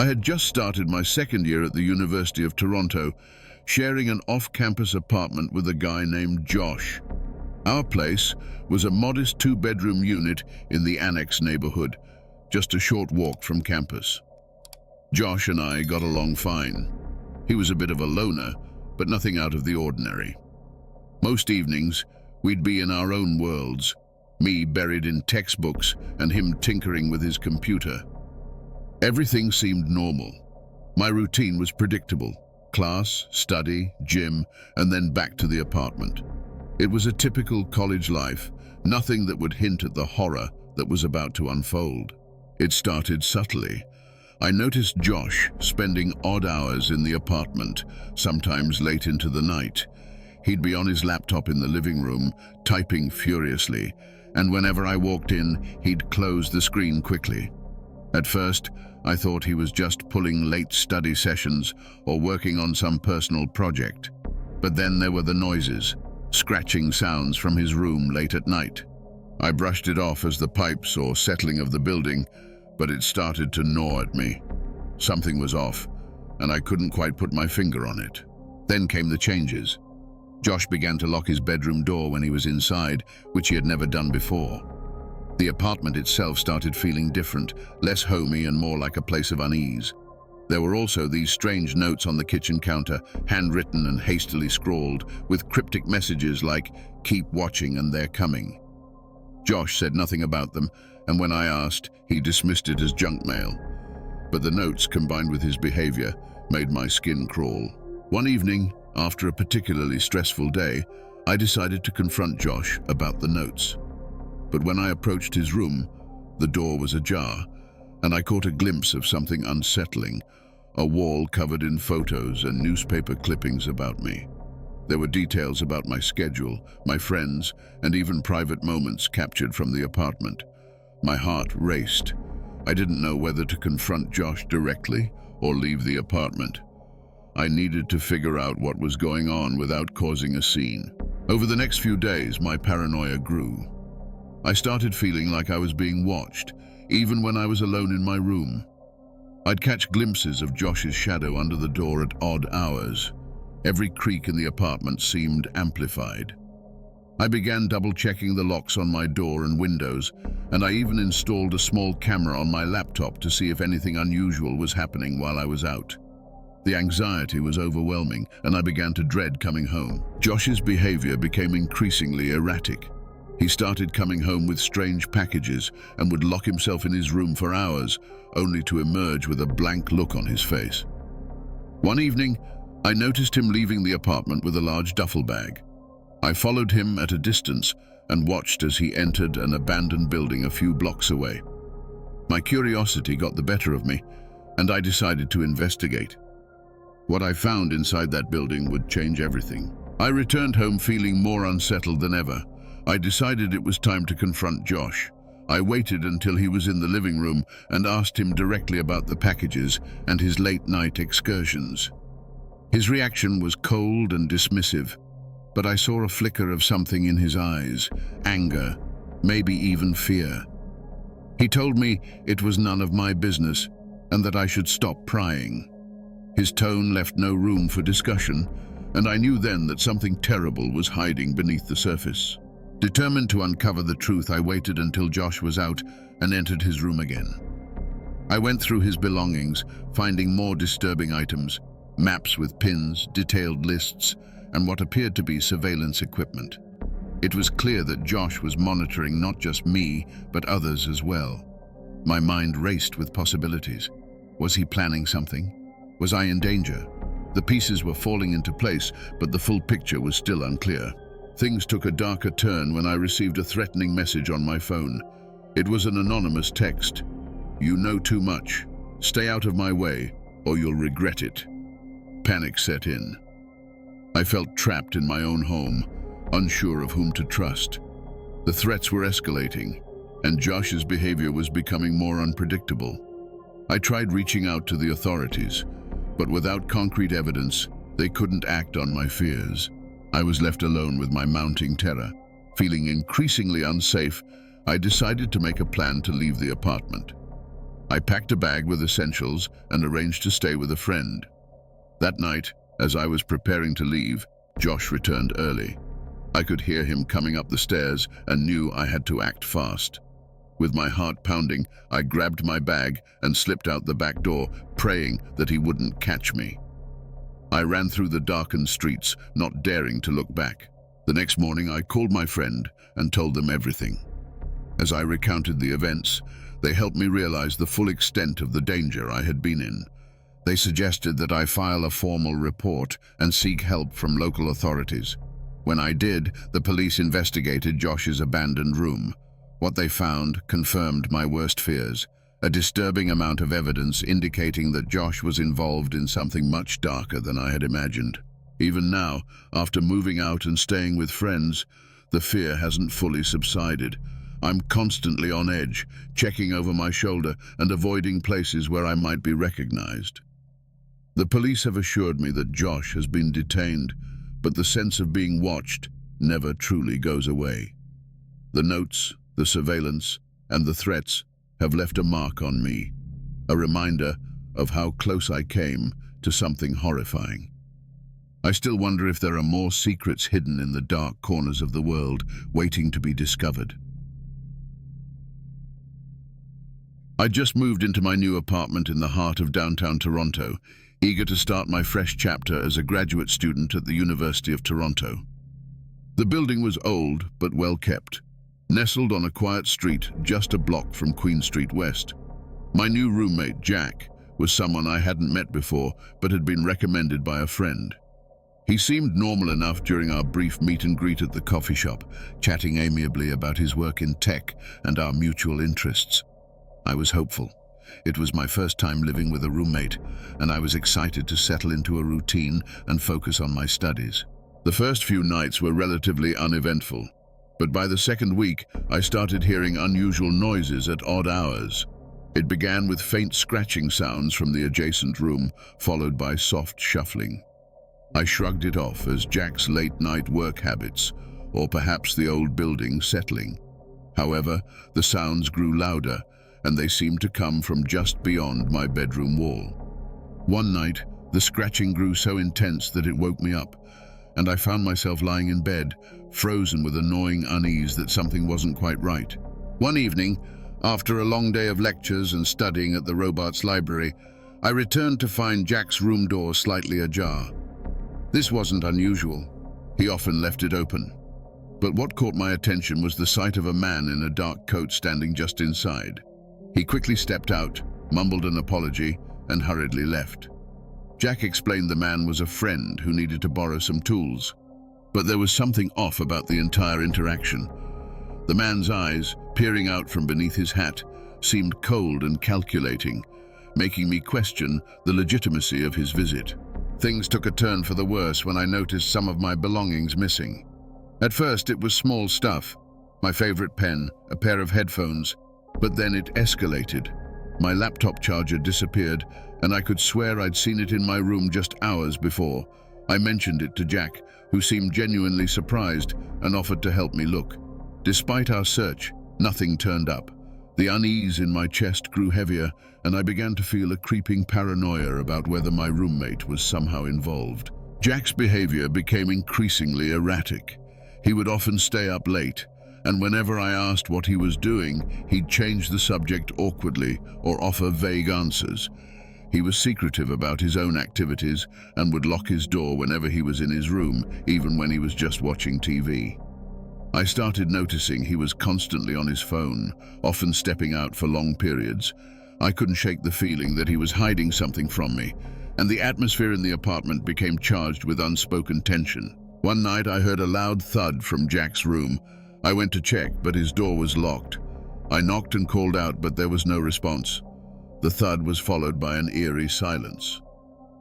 I had just started my second year at the University of Toronto, sharing an off-campus apartment with a guy named Josh. Our place was a modest two-bedroom unit in the Annex neighborhood, just a short walk from campus. Josh and I got along fine. He was a bit of a loner, but nothing out of the ordinary. Most evenings, we'd be in our own worlds, me buried in textbooks and him tinkering with his computer. Everything seemed normal. My routine was predictable: class, study, gym, and then back to the apartment. It was a typical college life, nothing that would hint at the horror that was about to unfold. It started subtly. I noticed Josh spending odd hours in the apartment, sometimes late into the night. He'd be on his laptop in the living room, typing furiously, and whenever I walked in, he'd close the screen quickly. At first, I thought he was just pulling late study sessions or working on some personal project. But then there were the noises, scratching sounds from his room late at night. I brushed it off as the pipes or settling of the building, but it started to gnaw at me. Something was off, and I couldn't quite put my finger on it. Then came the changes. Josh began to lock his bedroom door when he was inside, which he had never done before. The apartment itself started feeling different, less homey and more like a place of unease. There were also these strange notes on the kitchen counter, handwritten and hastily scrawled, with cryptic messages like, "Keep watching and they're coming." Josh said nothing about them, and when I asked, he dismissed it as junk mail. But the notes, combined with his behavior, made my skin crawl. One evening, after a particularly stressful day, I decided to confront Josh about the notes. But when I approached his room, the door was ajar, and I caught a glimpse of something unsettling, a wall covered in photos and newspaper clippings about me. There were details about my schedule, my friends, and even private moments captured from the apartment. My heart raced. I didn't know whether to confront Josh directly or leave the apartment. I needed to figure out what was going on without causing a scene. Over the next few days, my paranoia grew. I started feeling like I was being watched, even when I was alone in my room. I'd catch glimpses of Josh's shadow under the door at odd hours. Every creak in the apartment seemed amplified. I began double-checking the locks on my door and windows, and I even installed a small camera on my laptop to see if anything unusual was happening while I was out. The anxiety was overwhelming, and I began to dread coming home. Josh's behavior became increasingly erratic. He started coming home with strange packages and would lock himself in his room for hours, only to emerge with a blank look on his face. One evening, I noticed him leaving the apartment with a large duffel bag. I followed him at a distance and watched as he entered an abandoned building a few blocks away. My curiosity got the better of me, and I decided to investigate. What I found inside that building would change everything. I returned home feeling more unsettled than ever. I decided it was time to confront Josh. I waited until he was in the living room and asked him directly about the packages and his late-night excursions. His reaction was cold and dismissive, but I saw a flicker of something in his eyes, anger, maybe even fear. He told me it was none of my business and that I should stop prying. His tone left no room for discussion, and I knew then that something terrible was hiding beneath the surface. Determined to uncover the truth, I waited until Josh was out and entered his room again. I went through his belongings, finding more disturbing items, maps with pins, detailed lists, and what appeared to be surveillance equipment. It was clear that Josh was monitoring not just me, but others as well. My mind raced with possibilities. Was he planning something? Was I in danger? The pieces were falling into place, but the full picture was still unclear. Things took a darker turn when I received a threatening message on my phone. It was an anonymous text. "You know too much. Stay out of my way, or you'll regret it." Panic set in. I felt trapped in my own home, unsure of whom to trust. The threats were escalating, and Josh's behavior was becoming more unpredictable. I tried reaching out to the authorities, but without concrete evidence, they couldn't act on my fears. I was left alone with my mounting terror. Feeling increasingly unsafe, I decided to make a plan to leave the apartment. I packed a bag with essentials and arranged to stay with a friend. That night, as I was preparing to leave, Josh returned early. I could hear him coming up the stairs and knew I had to act fast. With my heart pounding, I grabbed my bag and slipped out the back door, praying that he wouldn't catch me. I ran through the darkened streets, not daring to look back. The next morning, I called my friend and told them everything. As I recounted the events, they helped me realize the full extent of the danger I had been in. They suggested that I file a formal report and seek help from local authorities. When I did, the police investigated Josh's abandoned room. What they found confirmed my worst fears, a disturbing amount of evidence indicating that Josh was involved in something much darker than I had imagined. Even now, after moving out and staying with friends, the fear hasn't fully subsided. I'm constantly on edge, checking over my shoulder and avoiding places where I might be recognized. The police have assured me that Josh has been detained, but the sense of being watched never truly goes away. The notes, the surveillance, and the threats have left a mark on me, a reminder of how close I came to something horrifying. I still wonder if there are more secrets hidden in the dark corners of the world, waiting to be discovered. I just moved into my new apartment in the heart of downtown Toronto, eager to start my fresh chapter as a graduate student at the University of Toronto. The building was old but well kept, nestled on a quiet street just a block from Queen Street West. My new roommate, Jack, was someone I hadn't met before but had been recommended by a friend. He seemed normal enough during our brief meet and greet at the coffee shop, chatting amiably about his work in tech and our mutual interests. I was hopeful. It was my first time living with a roommate, and I was excited to settle into a routine and focus on my studies. The first few nights were relatively uneventful, but by the second week, I started hearing unusual noises at odd hours. It began with faint scratching sounds from the adjacent room, followed by soft shuffling. I shrugged it off as Jack's late-night work habits, or perhaps the old building settling. However, the sounds grew louder, and they seemed to come from just beyond my bedroom wall. One night, the scratching grew so intense that it woke me up, and I found myself lying in bed, frozen with a gnawing unease that something wasn't quite right. One evening, after a long day of lectures and studying at the Robarts Library, I returned to find Jack's room door slightly ajar. This wasn't unusual. He often left it open. But what caught my attention was the sight of a man in a dark coat standing just inside. He quickly stepped out, mumbled an apology, and hurriedly left. Jack explained the man was a friend who needed to borrow some tools. But there was something off about the entire interaction. The man's eyes, peering out from beneath his hat, seemed cold and calculating, making me question the legitimacy of his visit. Things took a turn for the worse when I noticed some of my belongings missing. At first, it was small stuff, my favorite pen, a pair of headphones, but then it escalated. My laptop charger disappeared, and I could swear I'd seen it in my room just hours before. I mentioned it to Jack, who seemed genuinely surprised and offered to help me look. Despite our search, nothing turned up. The unease in my chest grew heavier, and I began to feel a creeping paranoia about whether my roommate was somehow involved. Jack's behavior became increasingly erratic. He would often stay up late, and whenever I asked what he was doing, he'd change the subject awkwardly or offer vague answers. He was secretive about his own activities and would lock his door whenever he was in his room, even when he was just watching TV. I started noticing he was constantly on his phone, often stepping out for long periods. I couldn't shake the feeling that he was hiding something from me, and the atmosphere in the apartment became charged with unspoken tension. One night I heard a loud thud from Jack's room. I went to check, but his door was locked. I knocked and called out, but there was no response. The thud was followed by an eerie silence.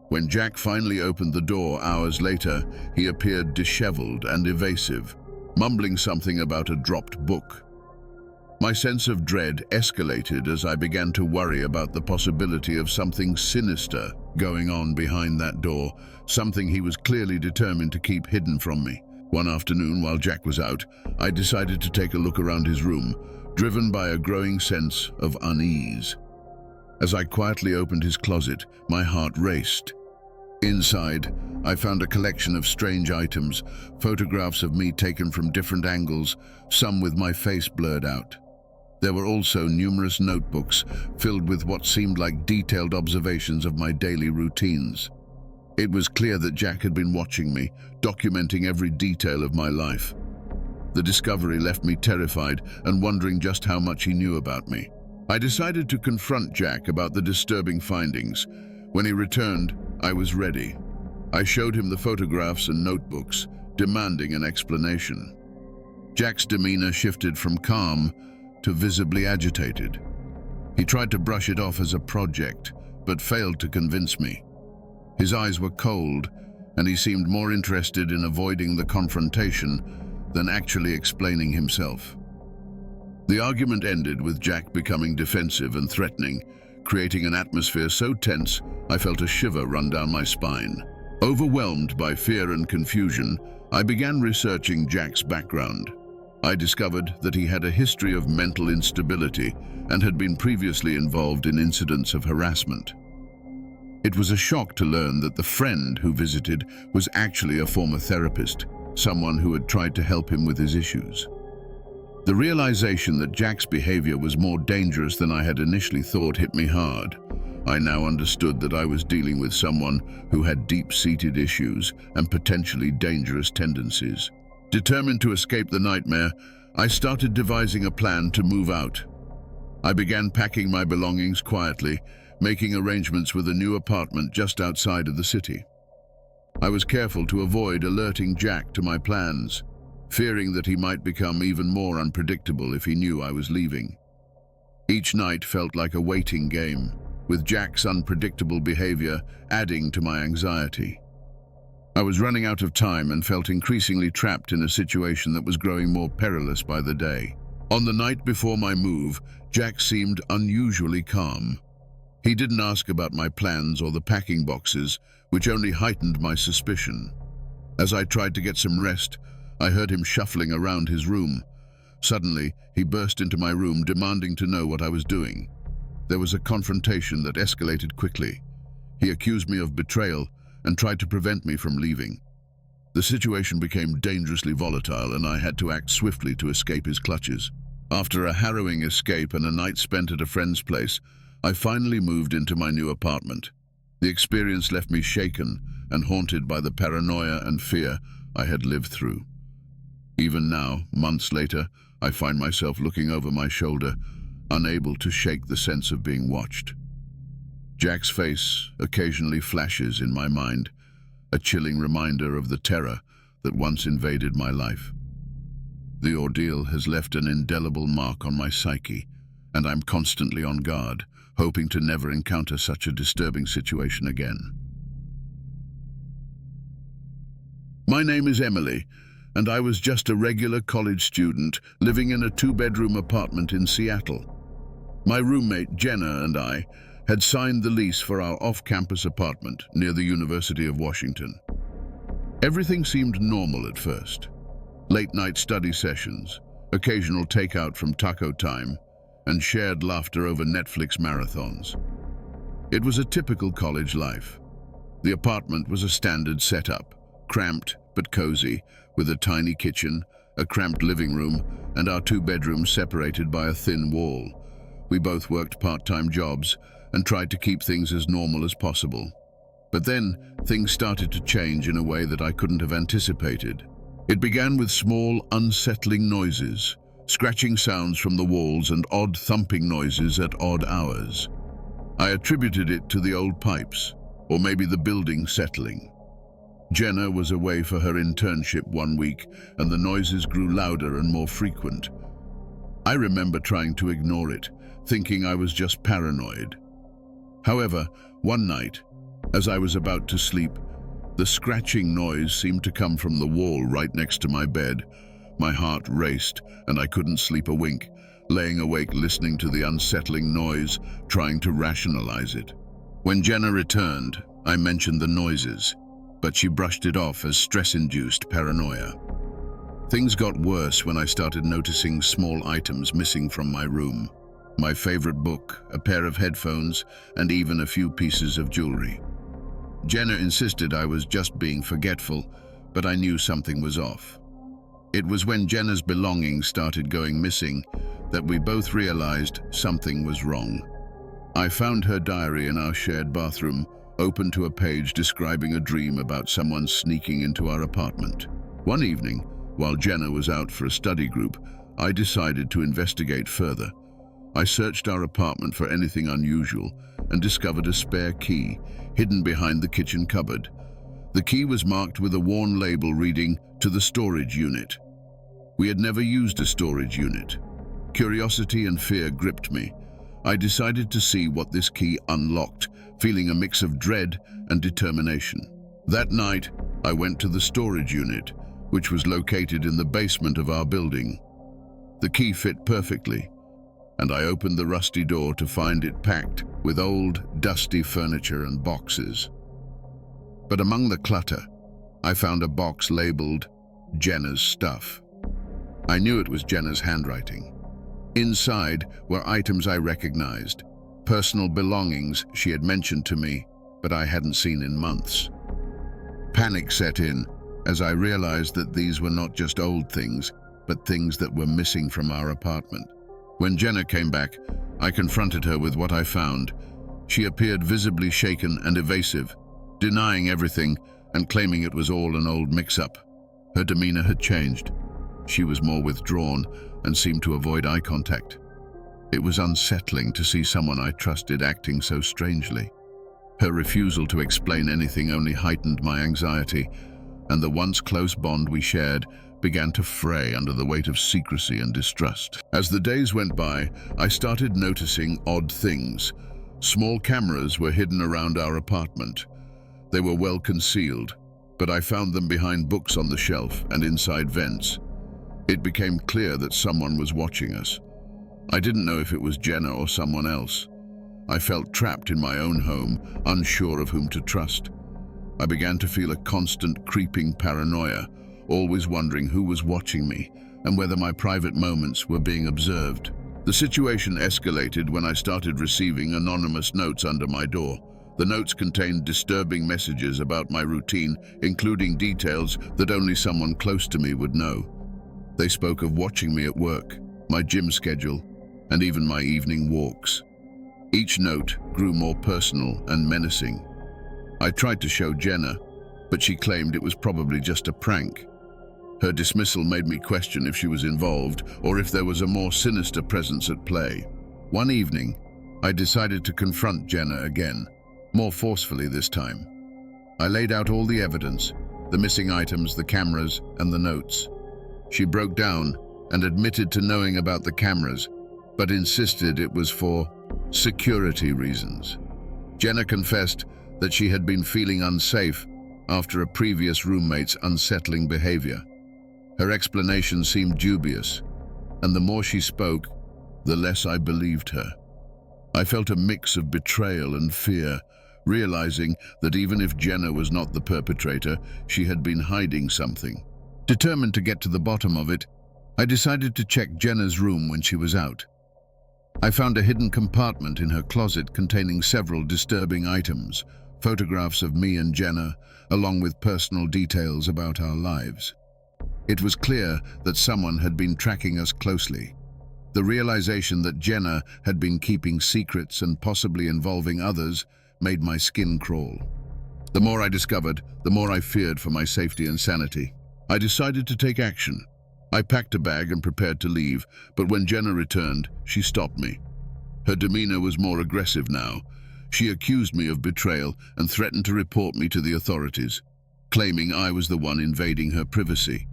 When Jack finally opened the door hours later, he appeared disheveled and evasive, mumbling something about a dropped book. My sense of dread escalated as I began to worry about the possibility of something sinister going on behind that door, something he was clearly determined to keep hidden from me. One afternoon, while Jack was out, I decided to take a look around his room, driven by a growing sense of unease. As I quietly opened his closet, my heart raced. Inside, I found a collection of strange items, photographs of me taken from different angles, some with my face blurred out. There were also numerous notebooks filled with what seemed like detailed observations of my daily routines. It was clear that Jack had been watching me, documenting every detail of my life. The discovery left me terrified and wondering just how much he knew about me. I decided to confront Jack about the disturbing findings. When he returned, I was ready. I showed him the photographs and notebooks, demanding an explanation. Jack's demeanor shifted from calm to visibly agitated. He tried to brush it off as a project, but failed to convince me. His eyes were cold, and he seemed more interested in avoiding the confrontation than actually explaining himself. The argument ended with Jack becoming defensive and threatening, creating an atmosphere so tense I felt a shiver run down my spine. Overwhelmed by fear and confusion, I began researching Jack's background. I discovered that he had a history of mental instability and had been previously involved in incidents of harassment. It was a shock to learn that the friend who visited was actually a former therapist, someone who had tried to help him with his issues. The realization that Jack's behavior was more dangerous than I had initially thought hit me hard. I now understood that I was dealing with someone who had deep-seated issues and potentially dangerous tendencies. Determined to escape the nightmare, I started devising a plan to move out. I began packing my belongings quietly, making arrangements with a new apartment just outside of the city. I was careful to avoid alerting Jack to my plans, fearing that he might become even more unpredictable if he knew I was leaving. Each night felt like a waiting game, with Jack's unpredictable behavior adding to my anxiety. I was running out of time and felt increasingly trapped in a situation that was growing more perilous by the day. On the night before my move, Jack seemed unusually calm. He didn't ask about my plans or the packing boxes, which only heightened my suspicion. As I tried to get some rest, I heard him shuffling around his room. Suddenly, he burst into my room, demanding to know what I was doing. There was a confrontation that escalated quickly. He accused me of betrayal and tried to prevent me from leaving. The situation became dangerously volatile, and I had to act swiftly to escape his clutches. After a harrowing escape and a night spent at a friend's place, I finally moved into my new apartment. The experience left me shaken and haunted by the paranoia and fear I had lived through. Even now, months later, I find myself looking over my shoulder, unable to shake the sense of being watched. Jack's face occasionally flashes in my mind, a chilling reminder of the terror that once invaded my life. The ordeal has left an indelible mark on my psyche, and I'm constantly on guard, hoping to never encounter such a disturbing situation again. My name is Emily, and I was just a regular college student living in a two-bedroom apartment in Seattle. My roommate, Jenna, and I had signed the lease for our off-campus apartment near the University of Washington. Everything seemed normal at first. Late-night study sessions, occasional takeout from taco time, and shared laughter over Netflix marathons. It was a typical college life. The apartment was a standard setup, cramped but cozy, with a tiny kitchen, a cramped living room, and our two bedrooms separated by a thin wall. We both worked part-time jobs and tried to keep things as normal as possible. But then, things started to change in a way that I couldn't have anticipated. It began with small, unsettling noises, scratching sounds from the walls and odd thumping noises at odd hours. I attributed it to the old pipes, or maybe the building settling. Jenna was away for her internship one week, and the noises grew louder and more frequent. I remember trying to ignore it, thinking I was just paranoid. However, one night, as I was about to sleep, the scratching noise seemed to come from the wall right next to my bed. My heart raced, and I couldn't sleep a wink, laying awake listening to the unsettling noise, trying to rationalize it. When Jenna returned, I mentioned the noises, but she brushed it off as stress-induced paranoia. Things got worse when I started noticing small items missing from my room. my favorite book, a pair of headphones, and even a few pieces of jewelry. Jenna insisted I was just being forgetful, but I knew something was off. It was when Jenna's belongings started going missing that we both realized something was wrong. I found her diary in our shared bathroom, open to a page describing a dream about someone sneaking into our apartment. One evening, while Jenna was out for a study group, I decided to investigate further. I searched our apartment for anything unusual and discovered a spare key hidden behind the kitchen cupboard. The key was marked with a worn label reading, "To the storage unit." We had never used a storage unit. Curiosity and fear gripped me. I decided to see what this key unlocked, feeling a mix of dread and determination. That night, I went to the storage unit, which was located in the basement of our building. The key fit perfectly, and I opened the rusty door to find it packed with old, dusty furniture and boxes. But among the clutter, I found a box labeled Jenna's stuff. I knew it was Jenna's handwriting. Inside were items I recognized, personal belongings she had mentioned to me, but I hadn't seen in months. Panic set in as I realized that these were not just old things, but things that were missing from our apartment. When Jenna came back, I confronted her with what I found. She appeared visibly shaken and evasive, denying everything and claiming it was all an old mix-up. Her demeanor had changed. She was more withdrawn and seemed to avoid eye contact. It was unsettling to see someone I trusted acting so strangely. Her refusal to explain anything only heightened my anxiety, and the once close bond we shared began to fray under the weight of secrecy and distrust. As the days went by, I started noticing odd things. Small cameras were hidden around our apartment. They were well concealed, but I found them behind books on the shelf and inside vents. It became clear that someone was watching us. I didn't know if it was Jenna or someone else. I felt trapped in my own home, unsure of whom to trust. I began to feel a constant creeping paranoia, always wondering who was watching me and whether my private moments were being observed. The situation escalated when I started receiving anonymous notes under my door. The notes contained disturbing messages about my routine, including details that only someone close to me would know. They spoke of watching me at work, my gym schedule, and even my evening walks. Each note grew more personal and menacing. I tried to show Jenna, but she claimed it was probably just a prank. Her dismissal made me question if she was involved or if there was a more sinister presence at play. One evening, I decided to confront Jenna again, more forcefully this time. I laid out all the evidence, the missing items, the cameras, and the notes. She broke down and admitted to knowing about the cameras, but insisted it was for security reasons. Jenna confessed that she had been feeling unsafe after a previous roommate's unsettling behavior. Her explanation seemed dubious, and the more she spoke, the less I believed her. I felt a mix of betrayal and fear, realizing that even if Jenna was not the perpetrator, she had been hiding something. Determined to get to the bottom of it, I decided to check Jenna's room when she was out. I found a hidden compartment in her closet containing several disturbing items, photographs of me and Jenna, along with personal details about our lives. It was clear that someone had been tracking us closely. The realization that Jenna had been keeping secrets and possibly involving others made my skin crawl. The more I discovered, the more I feared for my safety and sanity. I decided to take action. I packed a bag and prepared to leave, but when Jenna returned, she stopped me. Her demeanor was more aggressive now. She accused me of betrayal and threatened to report me to the authorities, claiming I was the one invading her privacy.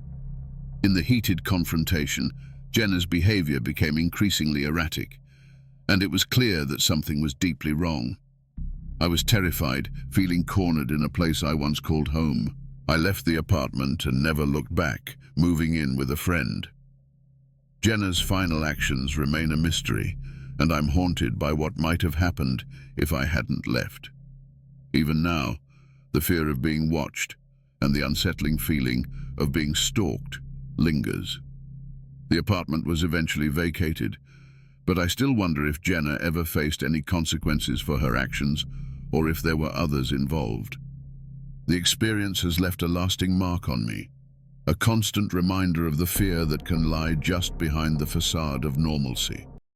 In the heated confrontation, Jenna's behavior became increasingly erratic, and it was clear that something was deeply wrong. I was terrified, feeling cornered in a place I once called home. I left the apartment and never looked back, moving in with a friend. Jenna's final actions remain a mystery, and I'm haunted by what might have happened if I hadn't left. Even now, the fear of being watched and the unsettling feeling of being stalked lingers. The apartment was eventually vacated, But I still wonder if Jenna ever faced any consequences for her actions, or if there were others involved. The experience has left a lasting mark on me, a constant reminder of the fear that can lie just behind the facade of normalcy.